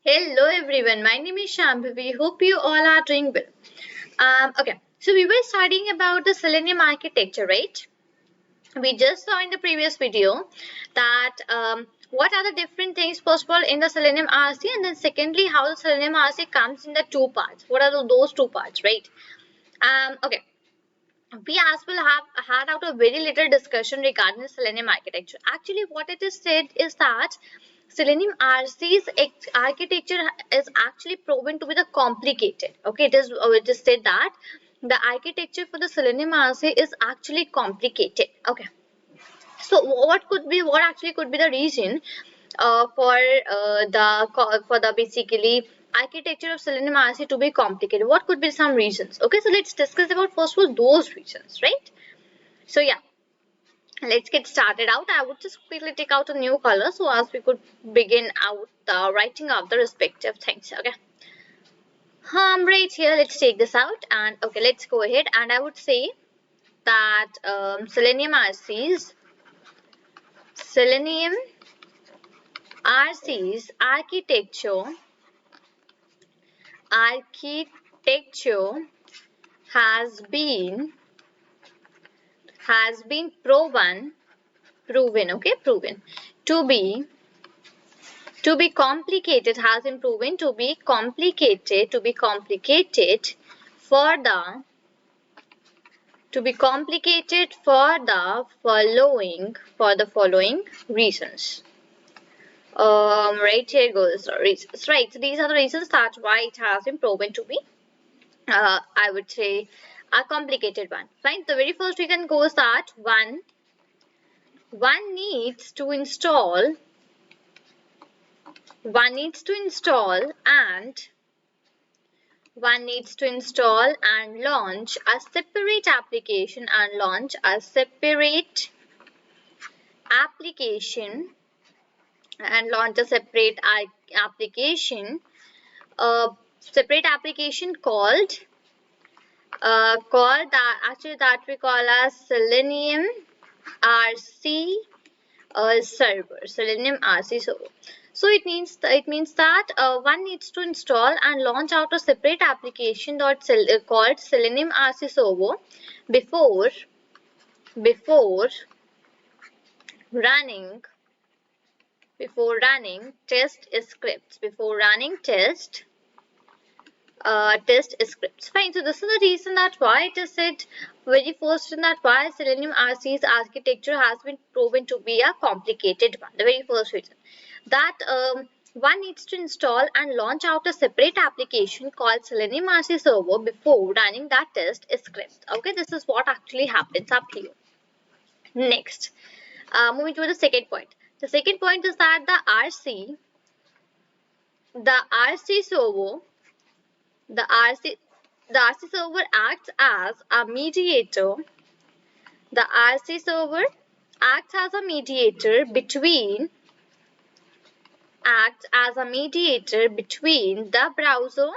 Hello everyone, my name is Shambhavi. Hope you all are doing well. Okay, so we were studying about the Selenium architecture, right? We just saw in the previous video that what are the different things possible in the Selenium RC, and then secondly, how the Selenium RC comes in the two parts. What are those two parts, right? Okay. We as well have had out a very little discussion regarding the Selenium architecture. Actually, what it is said is that Selenium RC's architecture is actually proven to be the complicated. Okay, it is said that the architecture for the Selenium RC is actually complicated. Okay, so what actually could be the reason for the basically architecture of Selenium RC to be complicated? What could be some reasons? Okay, so let's discuss about first of all those reasons, right? So yeah, let's get started out. I would just quickly take out a new color so as we could begin out the writing of the respective things. Okay. Right here, let's take this out and okay, let's go ahead. And I would say that Selenium RC's architecture has been proven to be complicated, has been proven for the following reasons. Right, here goes the reasons. Right, so these are the reasons that why it has been proven to be, I would say, a complicated one. Fine. The very first reason goes that one needs to install and launch a separate application a separate application called that we call as Selenium RC Selenium RC server. So it means that one needs to install and launch out a separate application called Selenium RC server before running test scripts. Test scripts. Fine. So this is the reason that why it is said very first reason that why Selenium RC's architecture has been proven to be a complicated one. The very first reason that one needs to install and launch out a separate application called Selenium RC server before running that test script. Okay, this is what actually happens up here. Next, moving to the second point. The second point is that the RC server the RC server acts as a mediator. The RC server acts as a mediator between the browser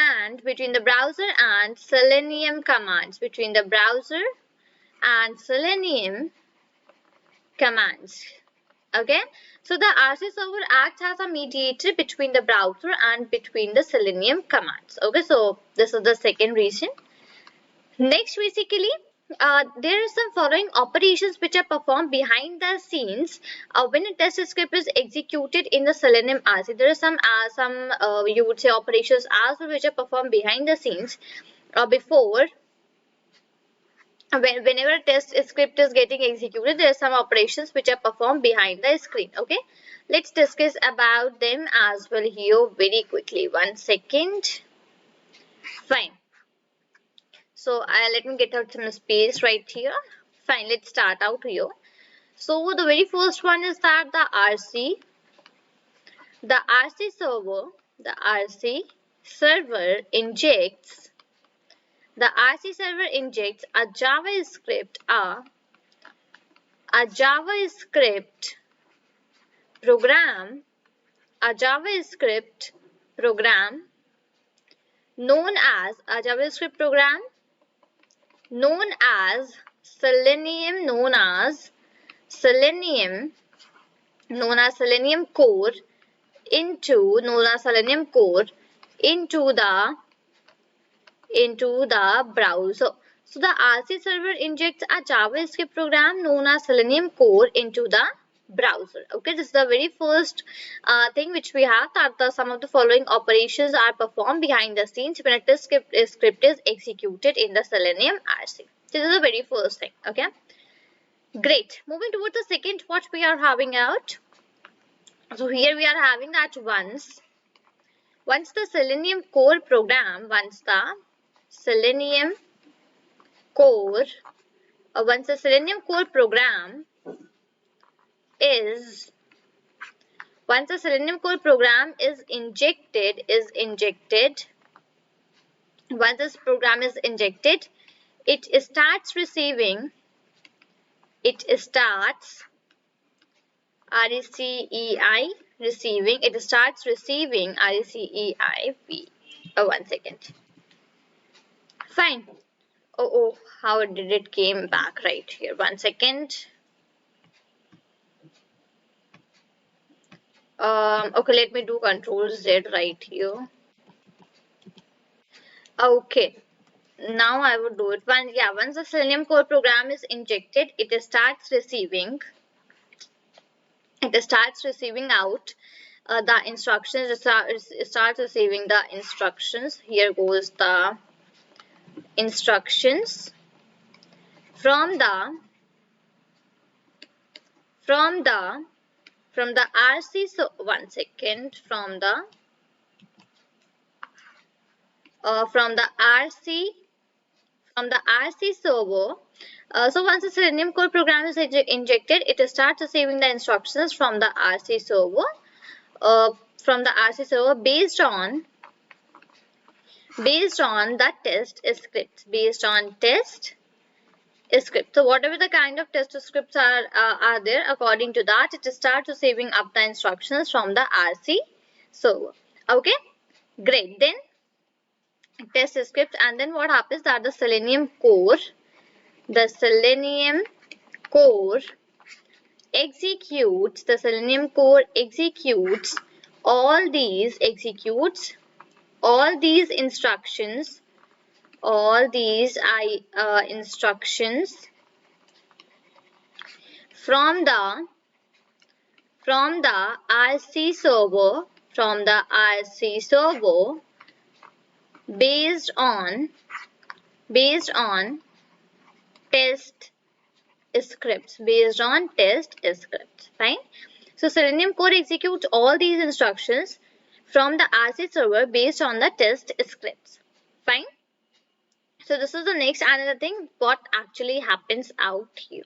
and Selenium commands. Okay, so the RC server acts as a mediator between the browser and between the Selenium commands. Okay, so this is the second reason. Next, basically, there are some following operations which are performed behind the scenes when a test script is executed in the Selenium RC. There are some you would say operations as well which are performed behind the scenes before. Whenever a test script is getting executed, there are some operations which are performed behind the screen. Okay, let's discuss about them as well here very quickly. 1 second. Fine. So let me get out some space right here. Fine, let's start out here. So the very first one is that the RC server injects a JavaScript program known as Selenium known as Selenium core into the browser. So the RC server injects a JavaScript program known as Selenium core into the browser. Okay, this is the very first thing which we have, that some of the following operations are performed behind the scenes when a test script is executed in the Selenium RC. This is the very first thing. Okay, great. Moving towards the second, what we are having out. So here we are having that once the Selenium core program, once the Selenium core program is injected, once this program is injected, it starts receiving RECEIV. Oh, 1 second. Fine. Oh, how did it came back right here? 1 second. Okay, let me do Control Z right here. Okay, now I would do it. Once the Selenium core program is injected, it starts receiving out the instructions. It starts receiving the instructions. Here goes the instructions from the RC. So 1 second, from the RC server. So once the Selenium core program is injected, it starts receiving the instructions from the RC server. Based on the test script. So whatever the kind of test scripts are there, according to that, it starts receiving up the instructions from the RC server. Okay, great. Then test script, and then what happens that the Selenium core executes all these instructions from the RC server based on test scripts. Fine. So Selenium core executes all these instructions from the RC server based on the test scripts. Fine. So this is the next another thing what actually happens out here.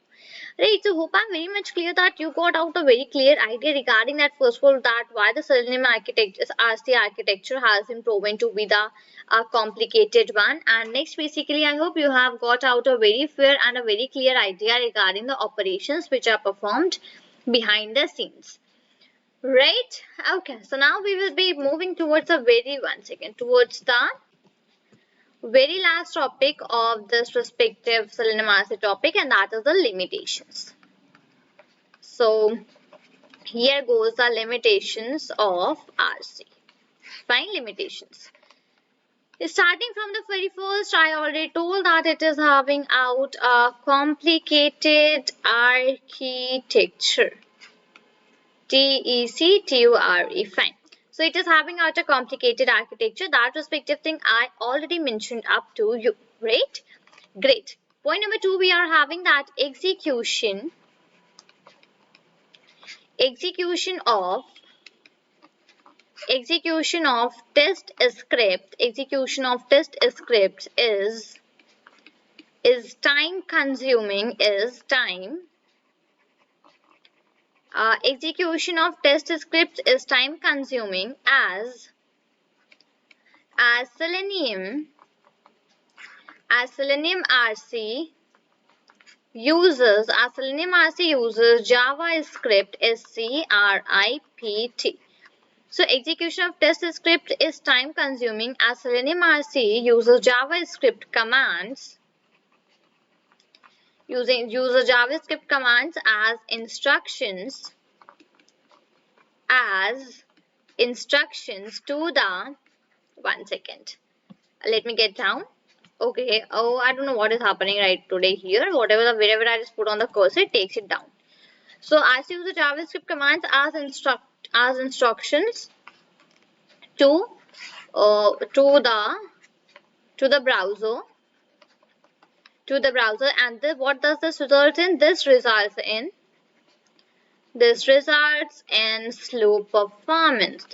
Right, so hope I'm very much clear that you got out a very clear idea regarding that. First of all, that why the Selenium RC architecture has been proven to be the complicated one. And next, basically, I hope you have got out a very fair and a very clear idea regarding the operations which are performed behind the scenes. Right? Okay, so now we will be moving towards the towards the very last topic of this respective Selenium RC topic, and that is the limitations. So here goes the limitations of RC. Fine, limitations. Starting from the very first, I already told that it is having out a complicated architecture. TECTURE. Fine. So it is having out a complicated architecture. That respective thing I already mentioned up to you, right? Great. Point number 2, we are having that execution of test script is time consuming. Execution of test scripts is time consuming as Selenium RC uses JavaScript script. So execution of test script is time consuming as Selenium RC uses JavaScript commands as instructions as instructions to the, one second, let me get down. Okay, oh, I don't know what is happening right today here. Wherever I just put on the cursor, it takes it down. So as use the JavaScript commands as instructions to uh, to the to the browser and what does this result in? This results in slow performance.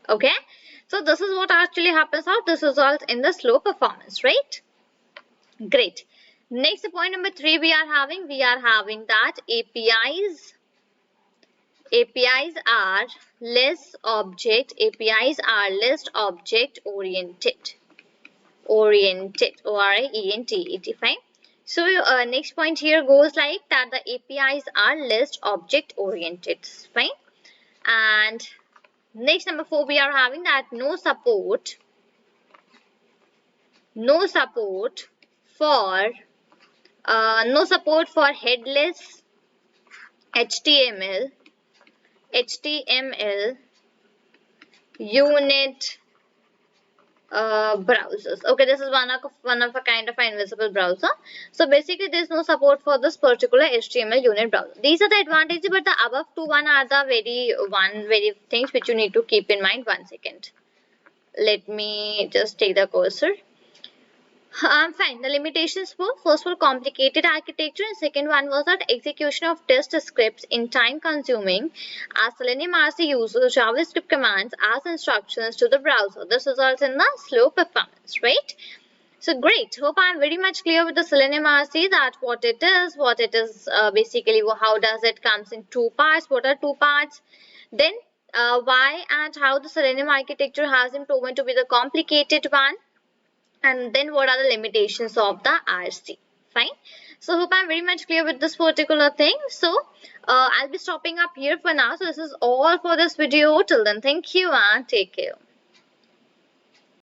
Okay, so this is what actually happens out. This results in the slow performance, right? Great. Next, point number 3 we are having that APIs are less object oriented. ORIENTED, fine. So next point here goes like that the APIs are less object oriented, fine. And next, number 4 we are having that no support for headless HTML unit browsers. Okay, this is one of a kind of an invisible browser. So basically there is no support for this particular HTML unit browser. These are the advantages, but the above two are the very things which you need to keep in mind. One second, let me just take the cursor. Fine. The limitations were, first were complicated architecture, and second one was that execution of test scripts in time consuming, as Selenium RC uses JavaScript commands as instructions to the browser. This results in the slow performance, right? So great. Hope I am very much clear with the Selenium RC, that what it is basically how does it comes in two parts, what are two parts, then why and how the Selenium architecture has been proven to be the complicated one, and then what are the limitations of the RC. Fine. So hope I'm very much clear with this particular thing. So I'll be stopping up here for now. So this is all for this video. Till then, thank you and take care.